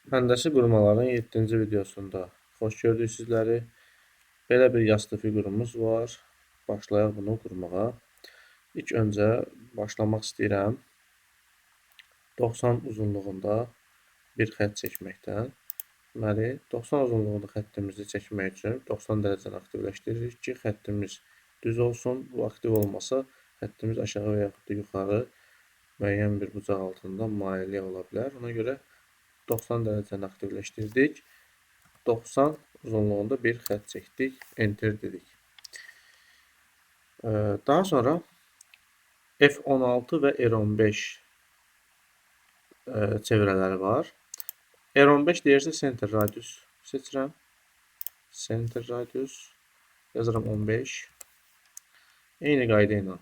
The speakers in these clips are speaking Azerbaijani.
Həndəsi qurmaların 7-ci videosunda xoş gördük sizləri. Belə bir yastı fiqurumuz var. Başlayaq bunu qurmağa. İlk öncə başlamaq istəyirəm 90 uzunluğunda bir xətt çəkməkdən. Deməli, 90 uzunluğunda xəttimizi çəkmək üçün 90 dərəcəni aktivləşdiririk ki, xəttimiz düz olsun. Bu aktiv olmasa, xəttimiz aşağı və yaxud da yuxarı müəyyən bir bucaq altında mailiyə ola bilər. Ona görə 90 dərəcəni aktivləşdirdik. 90 uzunluğunda bir xətt çəkdik. Enter dedik. Daha sonra F16 və R15 çevrələri var. R15 deyirsə center radius seçirəm. Center radius yazıram 15. Eyni qayda ilə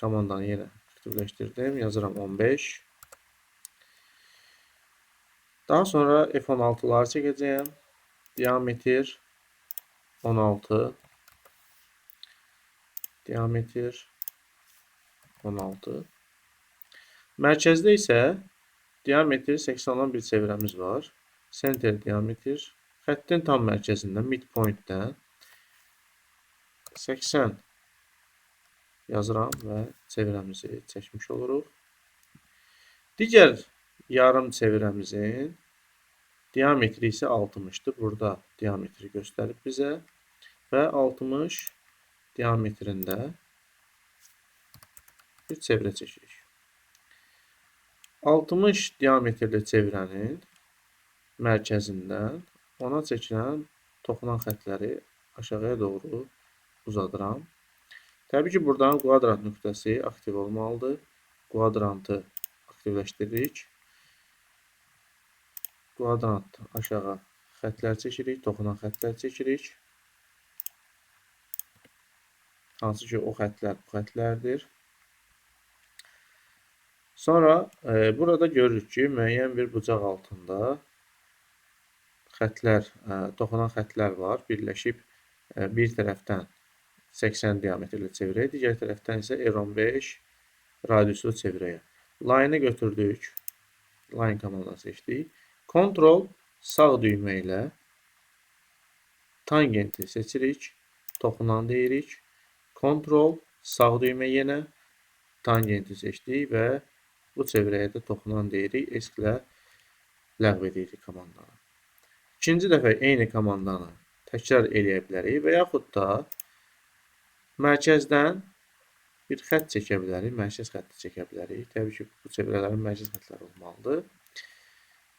komandanı yenə aktivləşdirdim. Yazıram 15. Daha sonra F16'ları çəkəcəyəm. Diametr 16. Diametr 16. Mərkəzdə isə diametr 80-dan bir çevrəmiz var. Center diametr xəttin tam mərkəzindən, midpointdən 80 yazıram və çevrəmizi çəkmiş oluruq. Digər yarım çevrəmizin diametri isə 60-dır. Burada diametri göstərib bizə və 60 diametrində bir çevrə çəkirik. 60 diametrli çevrənin mərkəzindən ona çəkilən toxunan xətləri aşağıya doğru uzadıram. Təbii ki, buradan kvadrat nöqtəsi aktiv olmalıdır. Kvadrantı aktivləşdiririk. Kvadrant aşağı xətlər çəkirik, toxunan xətlər çəkirik. Hansı ki, o xətlər bu xətlərdir. Sonra burada görürük ki, müəyyən bir bucaq altında xətlər, toxunan xətlər var. Birləşib bir tərəfdən 80 diametrli çevrəyə, digər tərəfdən isə R15 radiuslu çevrəyə. Line'ı götürdük. Line komandası seçdik. Ctrl sağ düymə ilə tangenti seçirik. Toxunan deyirik. Ctrl sağ düymə yenə tangenti seçdik və bu çevrəyə də toxunan deyirik. ESC ilə ləğv edirik komandanı. İkinci dəfə eyni komandanı təkrar eləyə bilərik və yaxud da mərkəzdən bir xətt çəkə bilərik. Mərkəz xətti çəkə bilərik. Təbii ki, bu çevrələrin mərkəz xəttləri olmalıdır.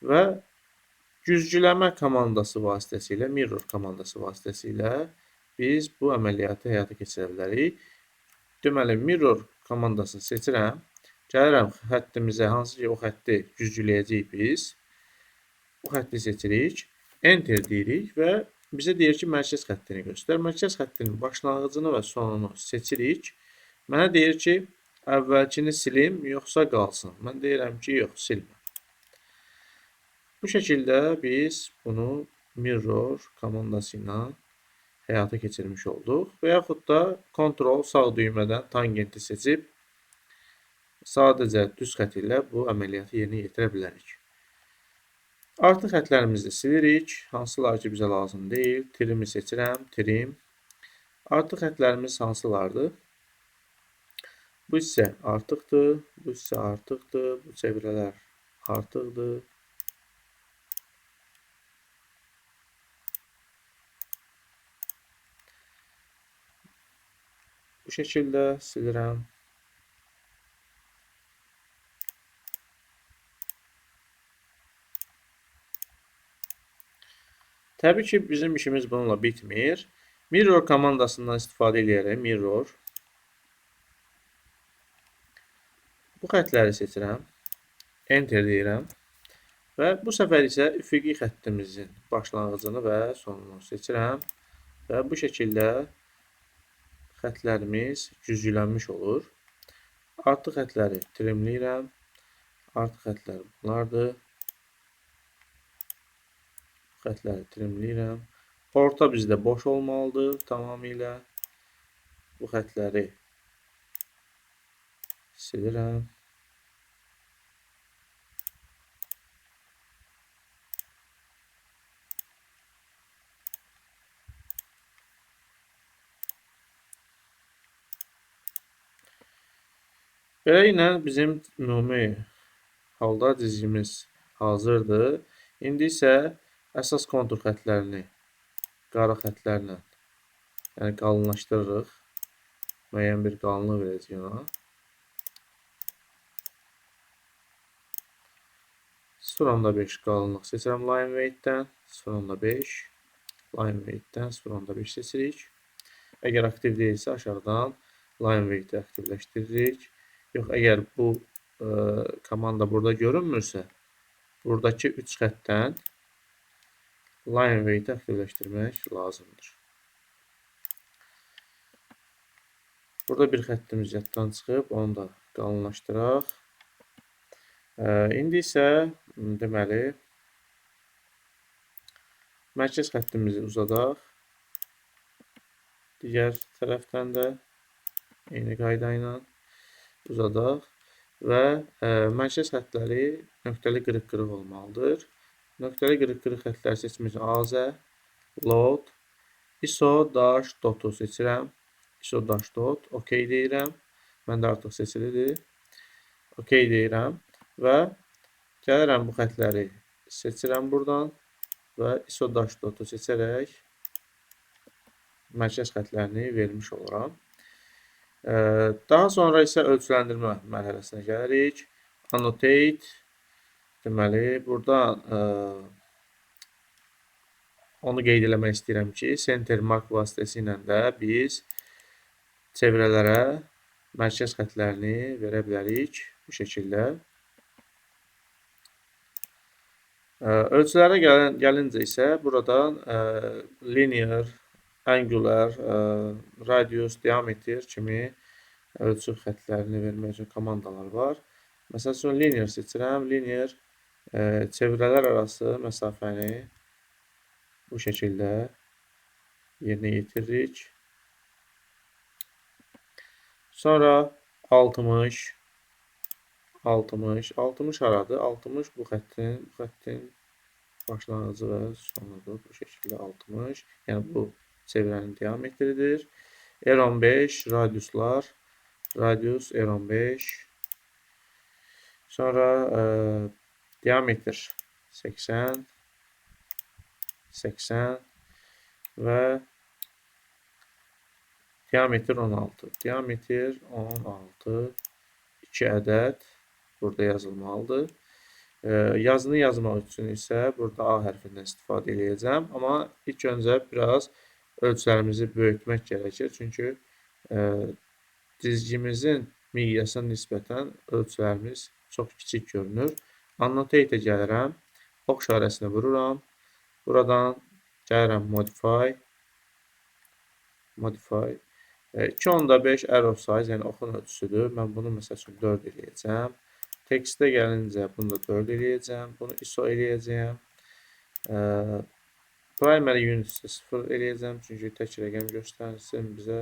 Və güzgüləmə komandası vasitəsilə, mirror komandası vasitəsilə biz bu əməliyyatı həyata keçirə bilərik. Deməli, mirror komandasını seçirəm. Gəlirəm xəttimizə, hansı ki, o xətti güzgüləyəcəyik biz. Bu xətti seçirik. Enter deyirik və bizə deyir ki, mərkəz xəttini göstər. Mərkəz xəttinin başlanğıcını və sonunu seçirik. Mənə deyir ki, əvvəlkini silim, yoxsa qalsın. Mən deyirəm ki, yox, silmə. Bu şəkildə biz bunu mirror komandası ilə həyata keçirmiş olduq. Və yaxud da Ctrl sağ düymədən tangenti seçib sadəcə düz xətt ilə bu əməliyyatı yerinə yetirə bilərik. Artıq xətlərimizi silirik. Hansılar ki, bizə lazım deyil. Trim'i seçirəm. Trim. Artıq xətlərimiz hansılardır? Bu isə artıqdır. Bu isə artıqdır. Bu çevrələr artıqdır. Bu şəkildə silirəm. Təbii ki, bizim işimiz bununla bitmir. Mirror komandasından istifadə edərək mirror. Bu xətləri seçirəm. Enter deyirəm. Və bu səfər isə üfüqi xəttimizin başlanğıcını və sonunu seçirəm. Və bu şəkildə xətlərimiz güzgülənmiş olur. Artıq xətləri trimləyirəm. Artıq xətlər bunlardır. Xətləri trimləyirəm. Orta bizdə boş olmalıdır tamamilə. Bu xətləri silirəm. Beləliklə bizim ümumi halda dizgimiz hazırdır. İndi isə əsas kontur xətlərini qara xətlərlə, yəni qalınlaşdırırıq. Müəyyən bir qalınlıq verəcəyik ona. 0.5 qalınlıq seçirəm line weight-dən, 0.5 line weight-dən 0.5 seçirik. Əgər aktiv deyilsə aşağıdan line weight-i aktivləşdiririk. Yox, əgər bu komanda burada görünmürsə, buradakı 3 xəttdən line weight-i aktivləşdirmək lazımdır. Burada bir xəttimiz yaddan çıxıb, onu da qalınlaşdıraq. İndi isə deməli mərkəz xəttimizi uzadaq. Digər tərəfdən də eyni qayda ilə uzadaq və mərkəz xətləri nöqtəli qırıq-qırıq olmalıdır. Nöqtəli qırıq-qırıq xətləri seçmək üçün AZ, load, ISO-dotu seçirəm. ISO-dot, OK deyirəm. Məndə artıq seçilidir. OK deyirəm və gəlirəm bu xətləri seçirəm buradan və ISO-dotu seçərək mərkəz xətlərini vermiş oluram. Daha sonra isə ölçüləndirmə mərhələsinə gəlirik. Annotate, deməli, buradan onu qeyd eləmək istəyirəm ki, center mark vasitəsilə də biz çevrələrə mərkəz xətlərini verə bilərik bu şəkildə. Ölçülərə gəlincə isə buradan linear, angular, radius, diameter kimi ölçü xətlərini vermək üçün komandalar var. Məsəl üçün, linear seçirəm. Linear çevrələr arası məsafəni bu şəkildə yerinə yetiririk. Sonra 60 haradır? 60 bu xəttin başlanğıcı və sonudur. Bu şəkildə 60. Yəni bu çevrənin diametridir. R15 radiuslar. Radius R15. Sonra diametr 80 və diametr 16. Diametr 16 2 ədəd burada yazılmalıdır. Yazını yazmaq üçün isə burada A hərfindən istifadə edəcəm. Amma ilk öncə biraz ölçülərimizi böyütmək gərəkir. Çünki dizgimizin miqyasına nisbətən ölçülərimiz çox kiçik görünür. Annotate-ə gəlirəm. Ox işarəsini vururam. Buradan gəlirəm modify. 2.5 arrow size, yəni oxun ölçüsüdür. Mən bunu məsəl üçün 4 eləyəcəm. Textə gəlincə bunu da 4 eləyəcəm. Bunu ISO eləyəcəm. Primary unit-də 0 eləyəcəm. Çünki tək rəqəm göstərsin bizə.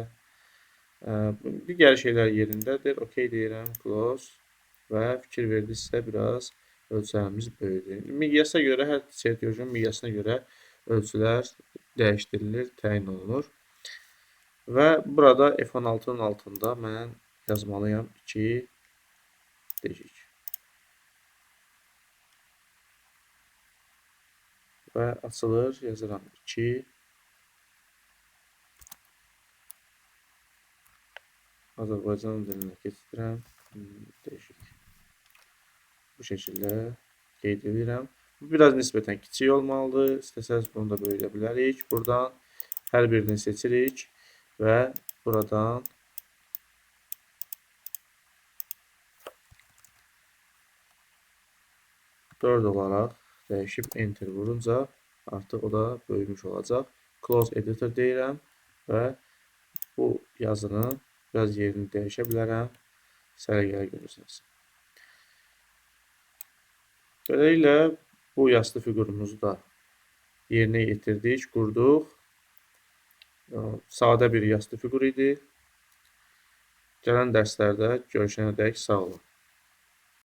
Digər şeylər yerindədir. OK deyirəm. Close. Və fikir verdinizsə biraz ölçülərimiz böyüdür. Miqyasa görə, hər sertificatın miqyasına görə ölçülər dəyişdirilir, təyin olunur. Və burada F16-nın altında mən yazmalıyam 2 dedik. Və açılır, yazıram 2. Azərbaycan dilinə keçirəm. Değişik. Bu şəkildə qeyd edirəm. Bu biraz nisbətən kiçik olmalıdır. İstəsəz bunu da böyüdə bilərik. Buradan hər birini seçirik və buradan dörd olaraq dəyişib enter vurunca artıq o da böyümüş olacaq. Close editor deyirəm və bu yazının biraz yerini dəyişə bilərəm. Səliqəli görürsünüz. Beləliklə bu yastı fiqurumuzu da yerinə yetirdik, qurduq. Sadə bir yastı fiqur idi. Gələn dərslərdə görüşənədək sağ olun.